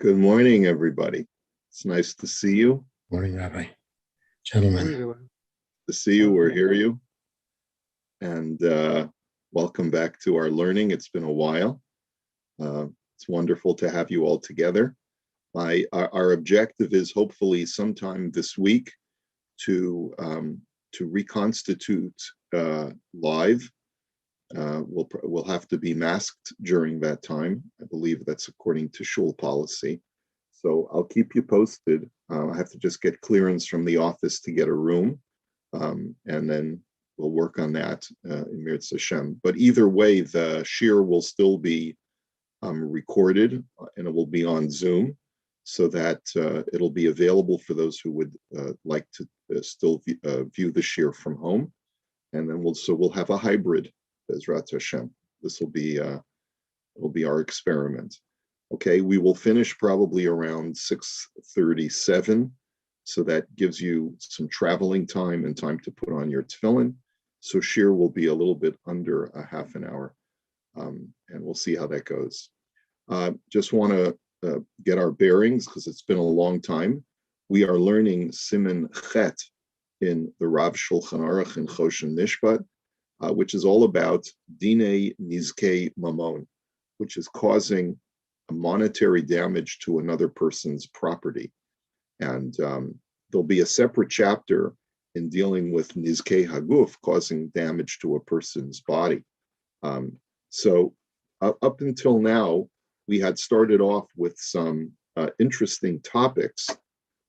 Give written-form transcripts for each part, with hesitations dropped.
Good morning, everybody. It's nice to see you. Morning, Rabbi. Morning, Gentlemen, everyone. To see you or hear you. And welcome back to our learning. It's been a while. It's wonderful to have you all together. Our objective is hopefully sometime this week to reconstitute live. We'll have to be masked during that time. I believe that's according to shul policy. So I'll keep you posted. I have to just get clearance from the office to get a room, and then we'll work on that in Mirz Hashem. But either way, the shir will still be recorded, and it will be on Zoom, so that it'll be available for those who would like to still view the shir from home. And then we'll have a hybrid, Bezrat Hashem. This will be our experiment. Okay, we will finish probably around 6:37, so that gives you some traveling time and time to put on your tefillin. So shir will be a little bit under a half an hour, and we'll see how that goes. Just want to get our bearings because it's been a long time. We are learning Siman Chet in the Rav Shulchan Aruch in Choshen Mishpat, which is all about Dinei Nizkei Mamon, which is causing a monetary damage to another person's property. And there'll be a separate chapter in dealing with Nizkei Haguf, causing damage to a person's body. So up until now, we had started off with some interesting topics.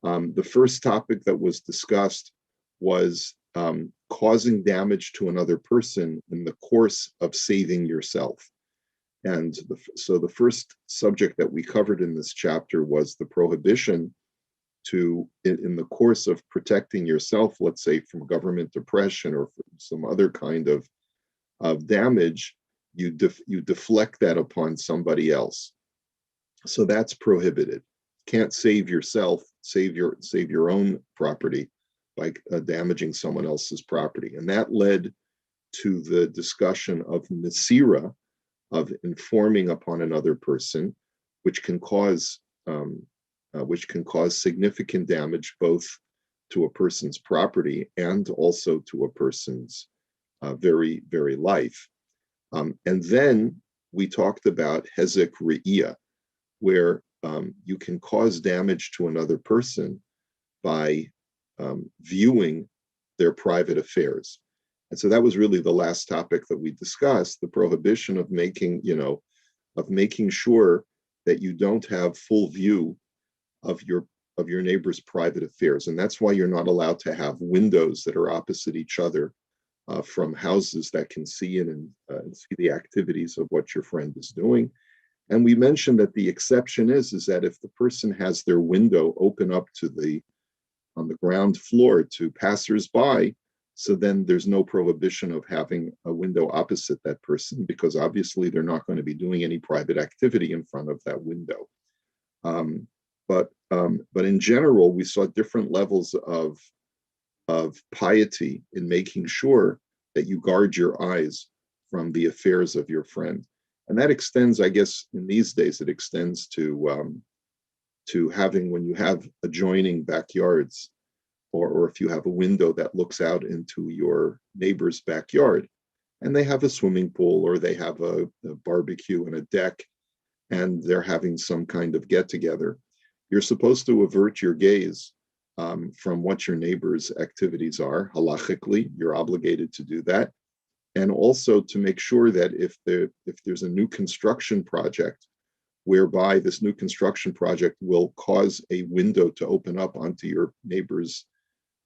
The first topic that was discussed was causing damage to another person in the course of saving yourself. And so the first subject that we covered in this chapter was the prohibition to, in the course of protecting yourself, let's say from government oppression or from some other kind of damage, you deflect that upon somebody else. So that's prohibited. Can't save yourself, save your own property by damaging someone else's property. And that led to the discussion of Nasira, of informing upon another person, which can cause significant damage both to a person's property and also to a person's very, very life. And then we talked about Hezek Re'iyah, where you can cause damage to another person by viewing their private affairs. And so that was really the last topic that we discussed, the prohibition of making sure that you don't have full view of your neighbor's private affairs. And that's why you're not allowed to have windows that are opposite each other from houses that can see in and see the activities of what your friend is doing. And we mentioned that the exception is that if the person has their window open up on the ground floor to passersby, so then there's no prohibition of having a window opposite that person, because obviously they're not going to be doing any private activity in front of that window. But in general, we saw different levels of piety in making sure that you guard your eyes from the affairs of your friend. And that extends, I guess, in these days, it extends to having, when you have adjoining backyards, or if you have a window that looks out into your neighbor's backyard, and they have a swimming pool or they have a barbecue and a deck, and they're having some kind of get-together, you're supposed to avert your gaze from what your neighbor's activities are. Halachically, you're obligated to do that. And also to make sure that if there's a new construction project, whereby this new construction project will cause a window to open up onto your neighbor's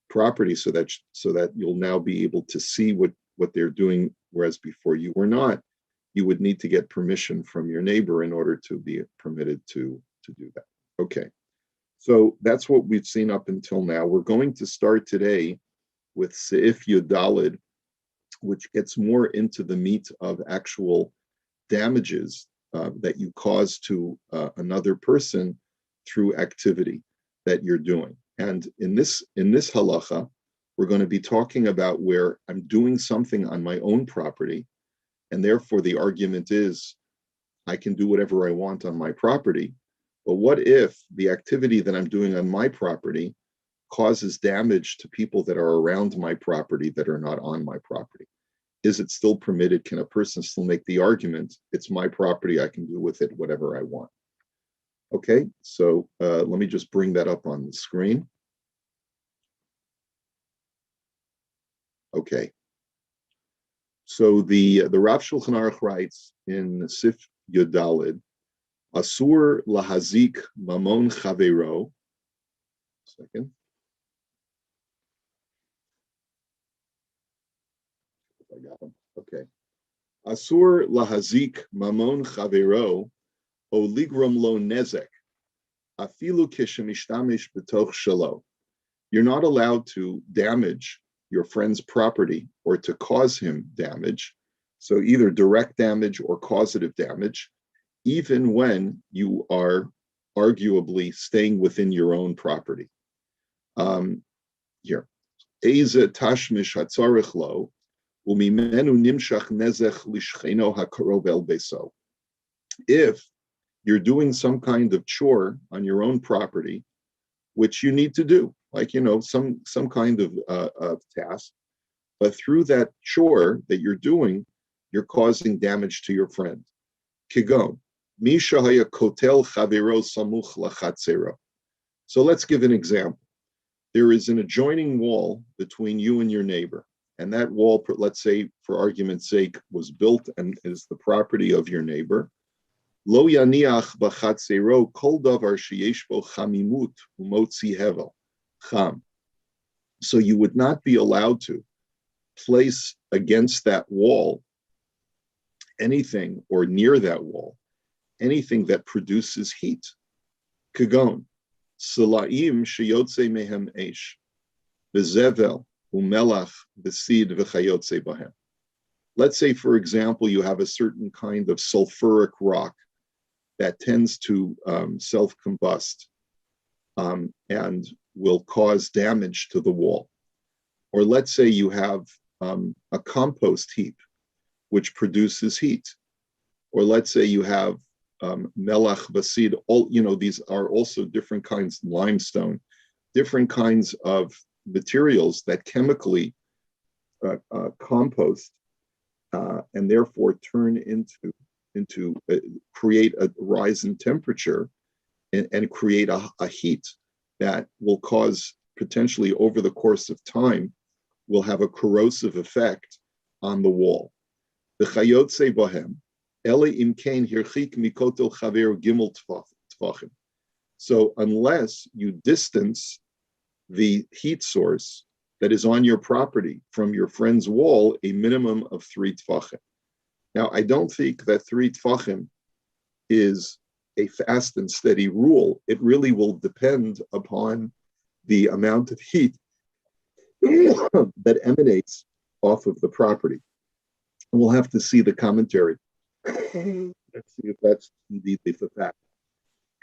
property, so that you'll now be able to see what they're doing, whereas before you were not, you would need to get permission from your neighbor in order to be permitted to do that. Okay, so that's what we've seen up until now. We're going to start today with Seif Yudalid, which gets more into the meat of actual damages that you cause to another person through activity that you're doing. And in this halacha, we're going to be talking about where I'm doing something on my own property, and therefore the argument is I can do whatever I want on my property. But what if the activity that I'm doing on my property causes damage to people that are around my property that are not on my property? Is it still permitted? Can a person still make the argument, it's my property, I can do with it whatever I want? Okay, so let me just bring that up on the screen. Okay, so the Rav Shulchan Aruch writes in Sif Yodalid, Asur lahazik mamon chavero. Second. I got him. Okay. Asur lahazik mamon chavero o ligrom lo nezek afilu kishemishtamish betoch shalo. You're not allowed to damage your friend's property or to cause him damage. So either direct damage or causative damage, even when you are arguably staying within your own property. Here. Eze tashmish hatzarich lo, umimenu nimshach nezech lishcheno hakarov el beso. If you're doing some kind of chore on your own property, which you need to do, like some kind of task, but through that chore that you're doing, you're causing damage to your friend. Kigon, misha haya kotel chavero samuch lachatzero. So let's give an example. There is an adjoining wall between you and your neighbor, and that wall, let's say, for argument's sake, was built and is the property of your neighbor. Lo yaniach b'chatzero kol davar sheyesh bo chamimut umotzi hevel cham. So you would not be allowed to place against that wall anything, or near that wall, anything that produces heat. Kagon, Salaim sheyotze mehem eish, bezevel umelach besid v'chayotze bahem. Let's say, for example, you have a certain kind of sulfuric rock that tends to self-combust and will cause damage to the wall. Or let's say you have a compost heap which produces heat. Or let's say you have melach basid. These are also different kinds of limestone, different kinds of materials that chemically compost and therefore turn into create a rise in temperature and create a heat that will cause, potentially over the course of time, will have a corrosive effect on the wall. The chayotze bohem, ele imkain hirchik mikotel chaver gimel tvachim. So unless you distance the heat source that is on your property from your friend's wall a minimum of 3 tvachim. Now, I don't think that 3 tvachim is a fast and steady rule. It really will depend upon the amount of heat that emanates off of the property. And we'll have to see the commentary. Let's see if that's indeed the fact.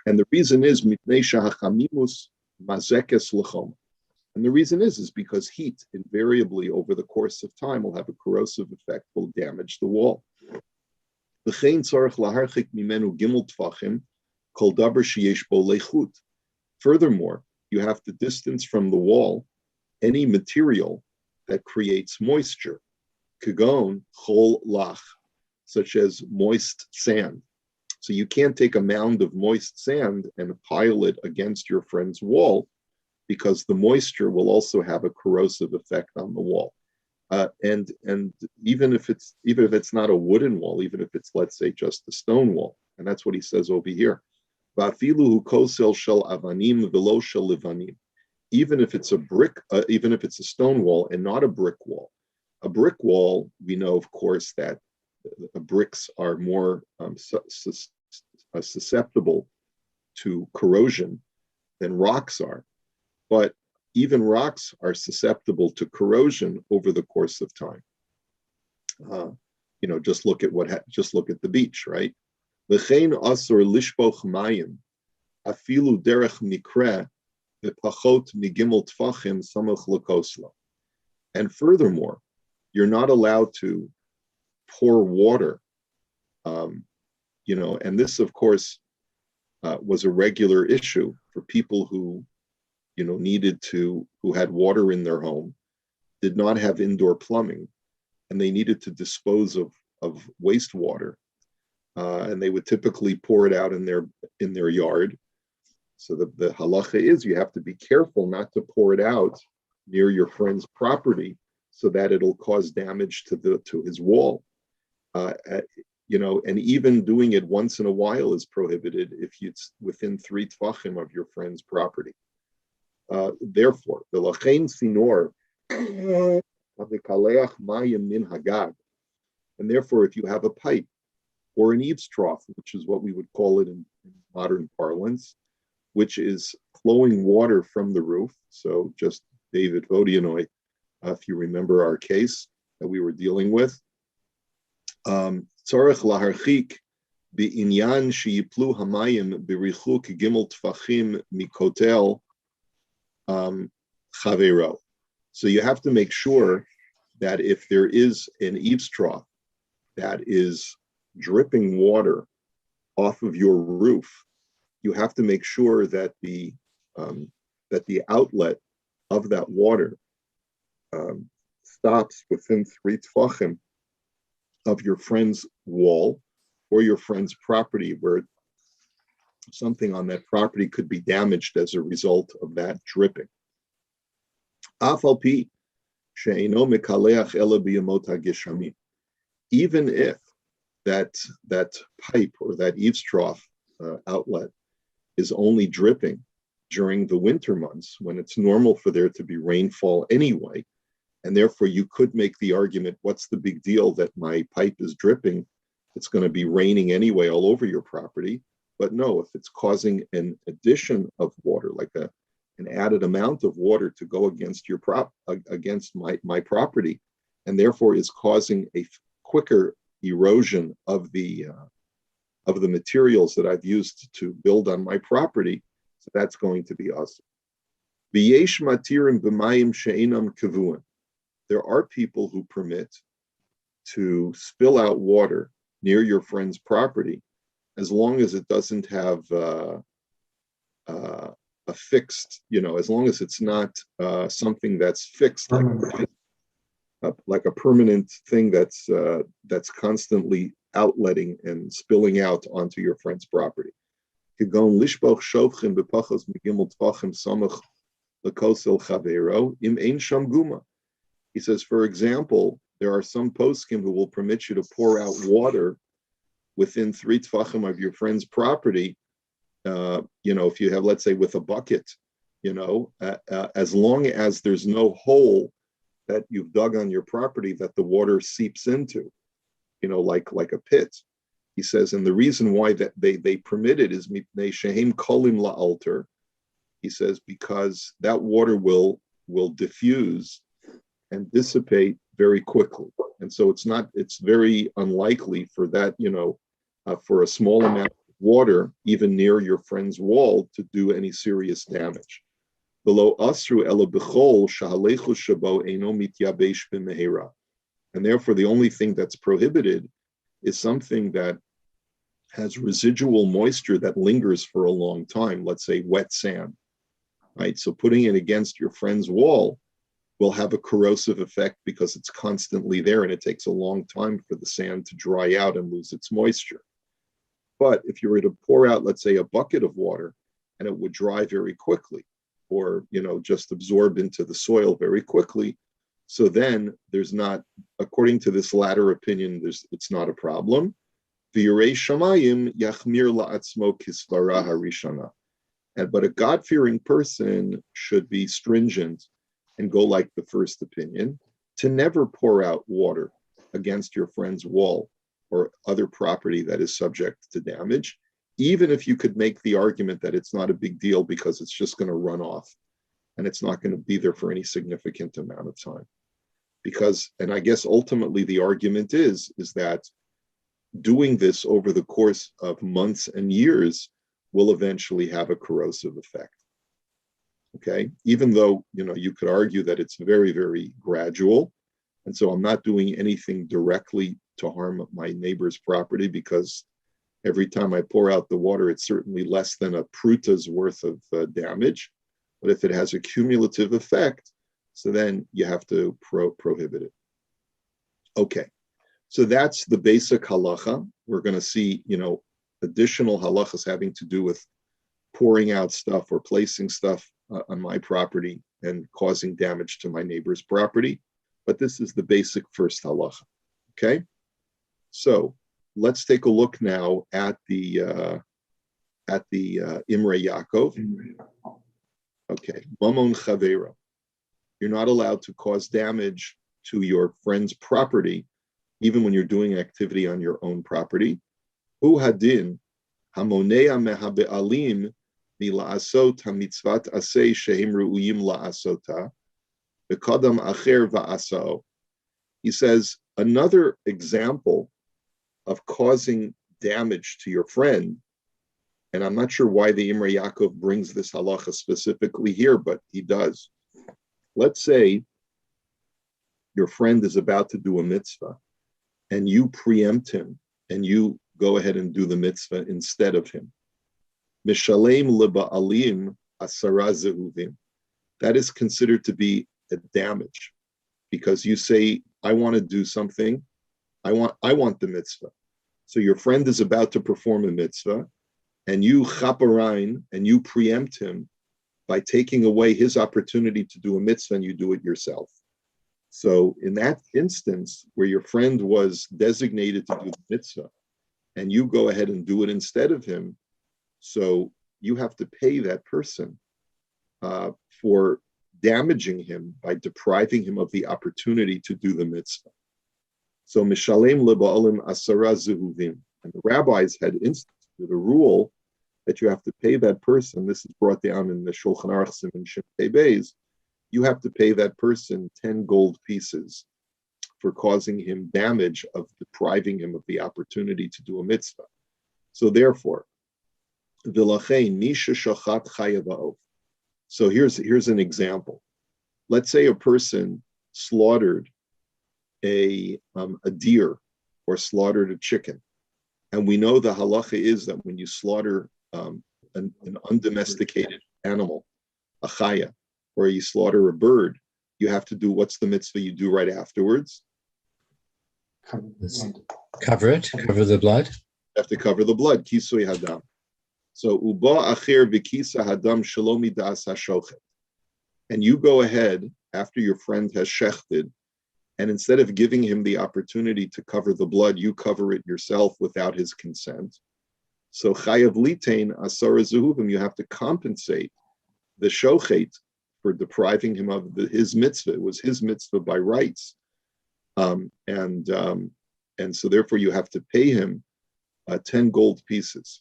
And the reason is mipnei shahachamimus mazekes lechom. And the reason is because heat invariably over the course of time will have a corrosive effect, will damage the wall. Furthermore, you have to distance from the wall any material that creates moisture, kagon chol lach, such as moist sand. So you can't take a mound of moist sand and pile it against your friend's wall, because the moisture will also have a corrosive effect on the wall. And even if it's not a wooden wall, even if it's, let's say, just a stone wall, and that's what he says over here. Even if it's a brick, even if it's a stone wall and not a brick wall. A brick wall, we know, of course, that bricks are more susceptible to corrosion than rocks are. But even rocks are susceptible to corrosion over the course of time. Just look at the beach, right? V'chein asur lishpoch mayim afilu derech mikre v'pachot migimel tfachim samach lekoslo. And furthermore, you're not allowed to pour water. And this, of course, was a regular issue for people who, who had water in their home, did not have indoor plumbing, and they needed to dispose of wastewater, and they would typically pour it out in their yard. So the halacha is you have to be careful not to pour it out near your friend's property, so that it'll cause damage to his wall. And even doing it once in a while is prohibited if it's within 3 tvachim of your friend's property. Therefore, the lachein sinor havekaleach mayim min hagag, and therefore, if you have a pipe or an eaves trough, which is what we would call it in modern parlance, which is flowing water from the roof. So just David Vodianoi, if you remember our case that we were dealing with, tzarech laharchik bi'inyan sheyiplu hamayim birichuk gimel tfachim mikotel chavero. So you have to make sure that if there is an eaves trough that is dripping water off of your roof, you have to make sure that the outlet of that water stops within 3 tvachim of your friend's wall or your friend's property, where something on that property could be damaged as a result of that dripping. Even if that pipe or that eaves trough outlet is only dripping during the winter months, when it's normal for there to be rainfall anyway, and therefore you could make the argument, what's the big deal that my pipe is dripping? It's going to be raining anyway all over your property. But no, if it's causing an addition of water, like an added amount of water to go against against my property, and therefore is causing a quicker erosion of the materials that I've used to build on my property, so that's going to be awesome. V'yesh matirim b'mayim she'enam kavuim. There are people who permit to spill out water near your friend's property, as long as it doesn't have a fixed, as long as it's not something that's fixed, like a permanent thing that's constantly outletting and spilling out onto your friend's property. He says, for example, there are some poskim who will permit you to pour out water within 3 tvachim of your friend's property. If you have, let's say, with a bucket, as long as there's no hole that you've dug on your property that the water seeps into, like a pit. He says, and the reason why that they permit it is mipnei shehem kolim la'alter. He says, because that water will diffuse and dissipate very quickly. And so it's very unlikely for that, for a small amount of water, even near your friend's wall, to do any serious damage. Below asru ela b'chol shahalechu shabo eino mityabesh b'mehera. And therefore, the only thing that's prohibited is something that has residual moisture that lingers for a long time, let's say wet sand, right? So putting it against your friend's wall will have a corrosive effect because it's constantly there and it takes a long time for the sand to dry out and lose its moisture. But if you were to pour out, let's say, a bucket of water, and it would dry very quickly, or just absorb into the soil very quickly, so then there's not, according to this latter opinion, it's not a problem. V'yirei shamayim yachmir la'atzmo kisvara harishana. But a God-fearing person should be stringent and go like the first opinion, to never pour out water against your friend's wall or other property that is subject to damage, even if you could make the argument that it's not a big deal because it's just going to run off and it's not going to be there for any significant amount of time. Because, and I guess ultimately the argument is that doing this over the course of months and years will eventually have a corrosive effect. Okay, even though you could argue that it's very, very gradual, and so I'm not doing anything directly to harm my neighbor's property because Every time I pour out the water, it's certainly less than a pruta's worth of damage. But if it has a cumulative effect, so then you have to prohibit it. Okay, so that's the basic halacha. We're going to see, additional halachas having to do with pouring out stuff or placing stuff on my property and causing damage to my neighbor's property. But this is the basic first halacha. Okay, so let's take a look now at the Imrei Yaakov. Okay, mamon chavera. You're not allowed to cause damage to your friend's property, even when you're doing activity on your own property. Hu hadin hamonea mehabe'alim mila'asot hamitzvat aseh shehem ru'uyim la'asota v'kadam acher va'asao. He says, another example of causing damage to your friend, and I'm not sure why the Imrei Yaakov brings this halacha specifically here, but he does. Let's say your friend is about to do a mitzvah, and you preempt him, and you go ahead and do the mitzvah instead of him. Mishalem leba'alim asara zehuvim. That is considered to be a damage, because you say, I want to do something, I want the mitzvah. So your friend is about to perform a mitzvah, and you chaperein, and you preempt him by taking away his opportunity to do a mitzvah, and you do it yourself. So in that instance, where your friend was designated to do the mitzvah, and you go ahead and do it instead of him, so you have to pay that person for damaging him by depriving him of the opportunity to do the mitzvah. So mishalem leba'alim asara zehuvim. And the rabbis had instituted a rule that you have to pay that person. This is brought down in the Shulchan Aruch Siman Shin Beis. You have to pay that person 10 gold pieces for causing him damage of depriving him of the opportunity to do a mitzvah. So therefore, v'lachein misha shachat chayav. So here's an example. Let's say a person slaughtered a deer or slaughtered a chicken, and we know the halacha is that when you slaughter an undomesticated animal, a chaya, or you slaughter a bird, you have to do, what's the mitzvah you do right afterwards? Cover the blood. You have to cover the blood, kisui hadam. So uba acher v'kisa hadam shalomi das hashochet. And you go ahead after your friend has shechted, and instead of giving him the opportunity to cover the blood, you cover it yourself without his consent. So chayav litain asara zehuvim, you have to compensate the shochet for depriving him of his mitzvah. It was his mitzvah by rights, and so therefore you have to pay him 10 gold pieces.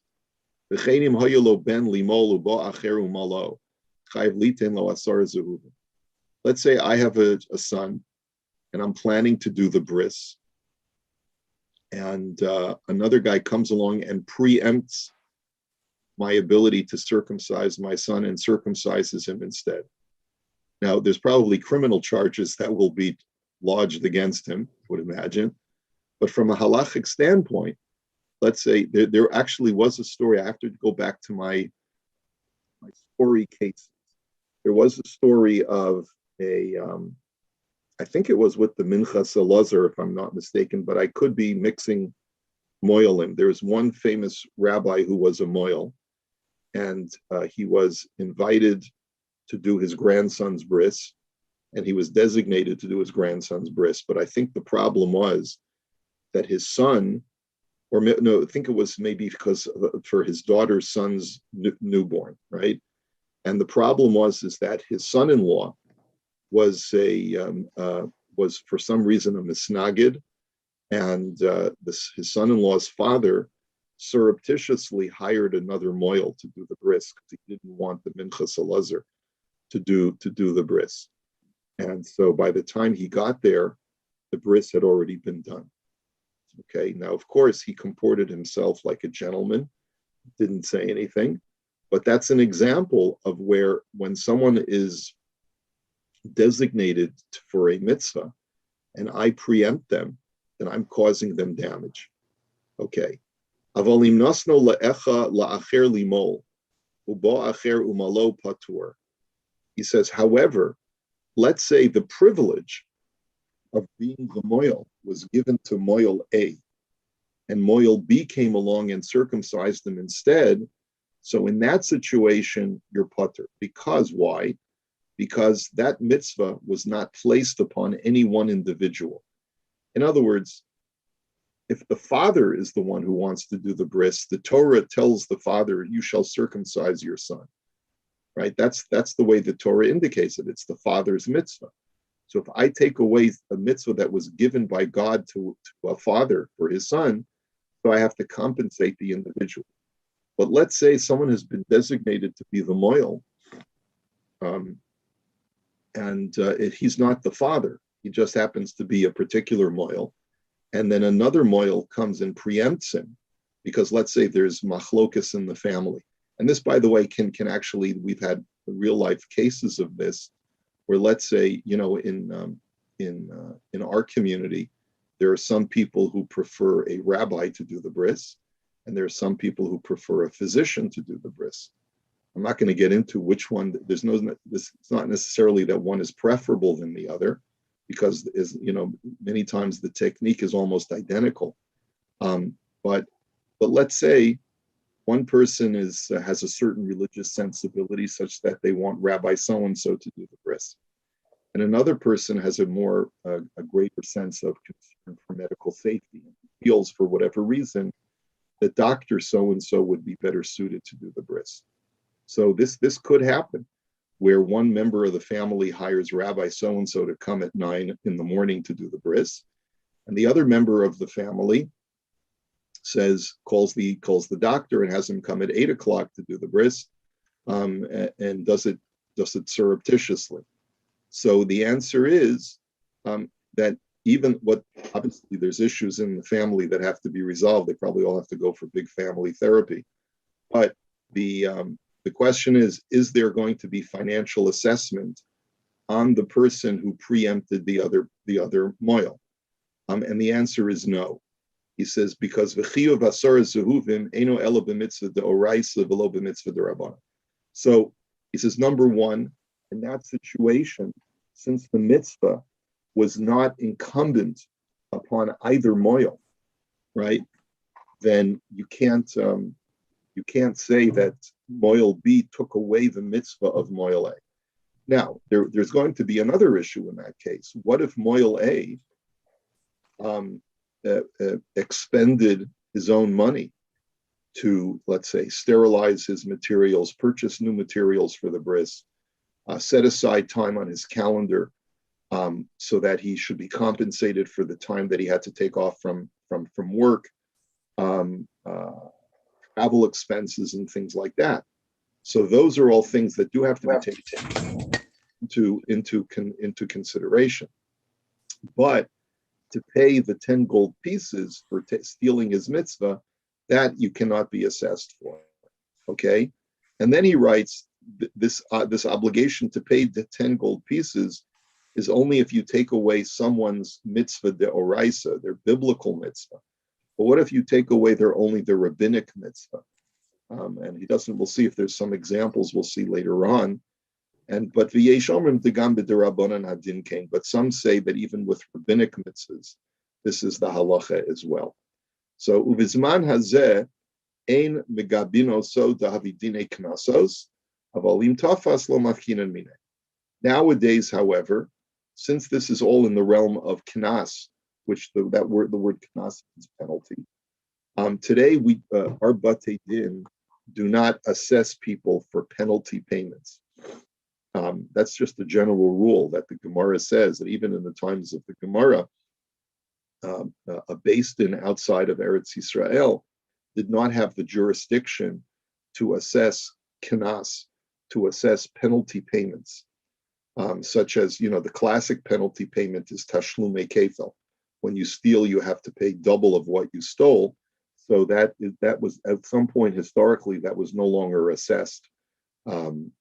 Let's say I have a son, and I'm planning to do the bris, and another guy comes along and preempts my ability to circumcise my son and circumcises him instead. Now, there's probably criminal charges that will be lodged against him, I would imagine. But from a halachic standpoint, let's say there actually was a story. I have to go back to my story cases. There was a story of I think it was with the Minchas Elazar, if I'm not mistaken, but I could be mixing moilim. There's one famous rabbi who was a moil, and he was invited to do his grandson's bris, and he was designated to do his grandson's bris. But I think the problem was that his son, or no, I think it was maybe because for his daughter's son's newborn, right? And the problem is that his son-in-law was for some reason a misnagid, and his son-in-law's father surreptitiously hired another moil to do the bris because he didn't want the Minchas Elazar to do the bris. And so by the time he got there, the bris had already been done. Okay, now of course he comported himself like a gentleman, didn't say anything, but that's an example of where when someone is designated for a mitzvah and I preempt them, then I'm causing them damage. Okay, Aval im nosno le'echa la'acher limol, ubo acher umalo patur. He says, however, let's say the privilege of being the moil was given to moil A, and moil B came along and circumcised them instead. So in that situation, you're patur. Because why? Because that mitzvah was not placed upon any one individual. In other words, if the father is the one who wants to do the bris, the Torah tells the father, you shall circumcise your son, right? That's the way the Torah indicates it. It's the father's mitzvah. So if I take away a mitzvah that was given by God to a father for his son, so I have to compensate the individual. But let's say someone has been designated to be the moil, he's not the father. He just happens to be a particular moil. And then another moil comes and preempts him, because let's say there's machlokas in the family. And this, by the way, can actually, we've had real life cases of this, where let's say, in our community, there are some people who prefer a rabbi to do the bris, and there are some people who prefer a physician to do the bris. I'm not going to get into which one. It's not necessarily that one is preferable than the other, because many times the technique is almost identical. But let's say one person has a certain religious sensibility such that they want Rabbi so and so to do the bris, and another person has a greater sense of concern for medical safety and feels, for whatever reason, that Dr. so and so would be better suited to do the bris. So this could happen, where one member of the family hires Rabbi so and so to come at 9 a.m. to do the bris, and the other member of the family calls the doctor and has him come at 8 o'clock to do the bris, and does it surreptitiously. So the answer is that obviously there's issues in the family that have to be resolved. They probably all have to go for big family therapy, but the question is there going to be financial assessment on the person who preempted the other moil? And the answer is no. He says, because v'chiyuv asar zehuvim eino elo b'mitzvah de'oraisa v'lo b'mitzvah derabbanan. So he says, number one, in that situation, since the mitzvah was not incumbent upon either moil, right? Then you can't say that moil B took away the mitzvah of moil A. Now, there's going to be another issue in that case. What if moil A expended his own money to, let's say, sterilize his materials, purchase new materials for the bris, set aside time on his calendar so that he should be compensated for the time that he had to take off from work, travel expenses and things like that. So those are all things that do have to be taken into consideration. But to pay the 10 gold pieces for stealing his mitzvah, that you cannot be assessed for. Okay, and then he writes this obligation to pay the 10 gold pieces is only if you take away someone's mitzvah deoraisa, their biblical mitzvah. But what if you take away their rabbinic mitzvah? And he doesn't. We'll see if there's some examples. We'll see later on. But some say that even with rabbinic mitzvahs, this is the halacha as well. So uvizman hazeh ein megabino so dahavidine knasos avalim tafas lo mafkinan mine. Nowadays, however, since this is all in the realm of knas, which the word knas is penalty. Today, our batei din do not assess people for penalty payments. That's just a general rule that the Gemara says that even in the times of the Gemara, a beis din outside of Eretz Yisrael did not have the jurisdiction to assess knas, to assess penalty payments, such as, the classic penalty payment is tashlume kefel. When you steal, you have to pay double of what you stole. So that was at some point historically that was no longer assessed, and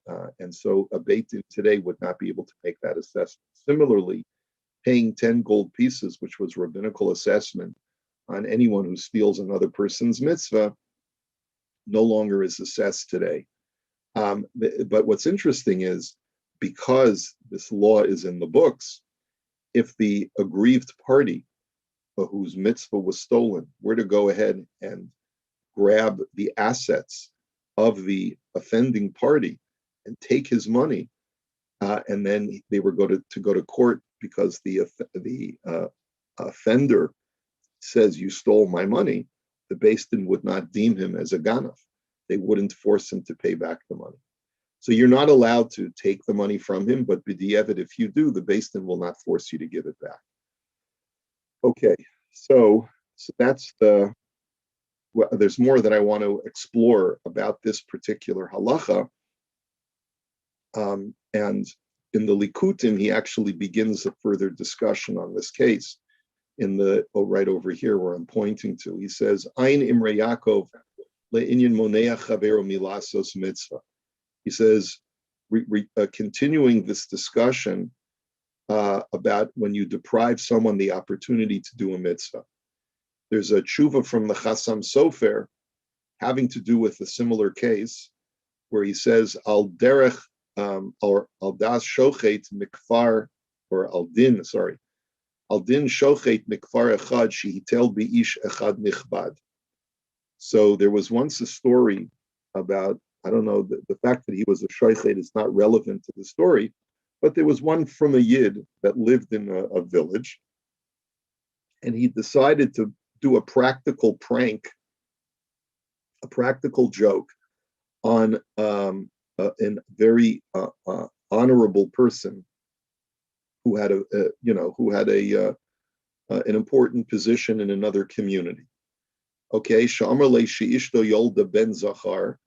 so a beit din today would not be able to make that assessment. Similarly, paying 10 gold pieces, which was rabbinical assessment on anyone who steals another person's mitzvah no longer is assessed today. But what's interesting is, because this law is in the books, if the aggrieved party whose mitzvah was stolen were to go ahead and grab the assets of the offending party and take his money, and then they were going to go to court because the offender says, you stole my money, the Beis Din would not deem him as a ganaf. They wouldn't force him to pay back the money. So you're not allowed to take the money from him, but b'di'evet, if you do, the Beis Din will not force you to give it back. Okay, so that's there's more that I want to explore about this particular halacha. And in the Likutim, he actually begins a further discussion on this case in right over here where I'm pointing to. He says, Ein Imrei Yaakov le'inyan moneach chavero milasos mitzvah. He says, continuing this discussion about when you deprive someone the opportunity to do a mitzvah. There's a tshuva from the Chasam Sofer having to do with a similar case where he says, Al derech, or Al das shochet mikfar, or Al din shochet mikfar echad shehitel bi'ish echad nichbad. So there was once a story about, I don't know, the fact that he was a shochet is not relevant to the story, but there was one from a Yid that lived in a village, and he decided to do a practical prank, a practical joke on a very honorable person who had an important position in another community. Okay, Sha'amar le she'ishto yolda ben zachar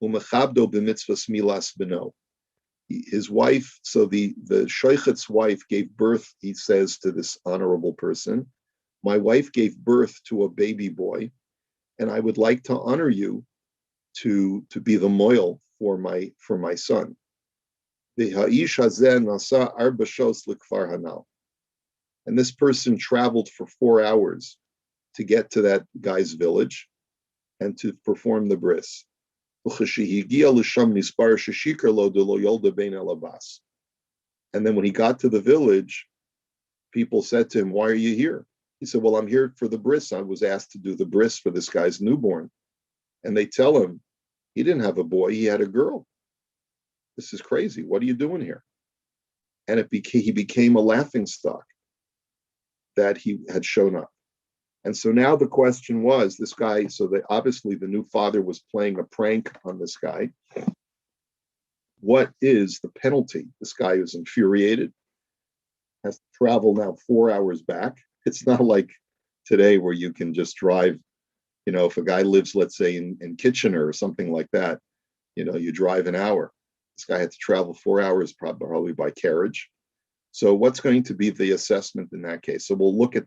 umechabdo b'mitzvahs milas beno. His wife, so the shoichet's wife gave birth, he says to this honorable person, my wife gave birth to a baby boy, and I would like to honor you to be the moil for my son. And this person traveled for 4 hours to get to that guy's village and to perform the bris. And then when he got to the village, people said to him, why are you here? He said, well, I'm here for the bris. I was asked to do the bris for this guy's newborn. And they tell him, he didn't have a boy, he had a girl. This is crazy. What are you doing here? And he became a laughingstock that he had shown up. And so now the question was, this guy, obviously the new father was playing a prank on this guy. What is the penalty? This guy is infuriated, has to travel now 4 hours back. It's not like today where you can just drive, if a guy lives, let's say, in Kitchener or something like that, you drive an hour. This guy had to travel 4 hours, probably by carriage. So what's going to be the assessment in that case? So we'll look at